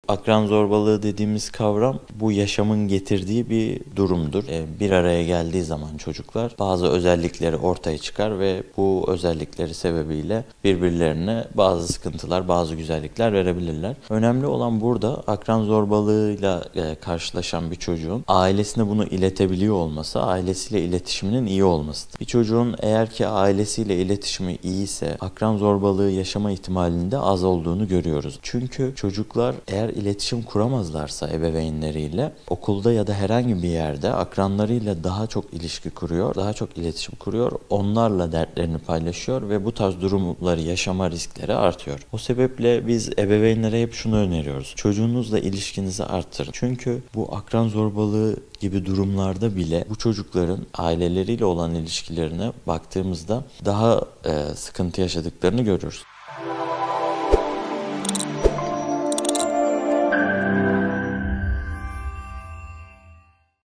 Akran zorbalığı dediğimiz kavram bu yaşamın getirdiği bir durumdur. Bir araya geldiği zaman çocuklar bazı özellikleri ortaya çıkar ve bu özellikleri sebebiyle birbirlerine bazı sıkıntılar, bazı güzellikler verebilirler. Önemli olan burada akran zorbalığıyla karşılaşan bir çocuğun ailesine bunu iletebiliyor olması, ailesiyle iletişiminin iyi olmasıdır. Bir çocuğun eğer ki ailesiyle iletişimi iyiyse akran zorbalığı yaşama ihtimalinde az olduğunu görüyoruz. Çünkü çocuklar eğer iletişim kuramazlarsa ebeveynleriyle okulda ya da herhangi bir yerde akranlarıyla daha çok ilişki kuruyor, daha çok iletişim kuruyor, onlarla dertlerini paylaşıyor ve bu tarz durumları yaşama riskleri artıyor. O sebeple biz ebeveynlere hep şunu öneriyoruz. Çocuğunuzla ilişkinizi arttırın. Çünkü bu akran zorbalığı gibi durumlarda bile bu çocukların aileleriyle olan ilişkilerine baktığımızda daha sıkıntı yaşadıklarını görüyoruz.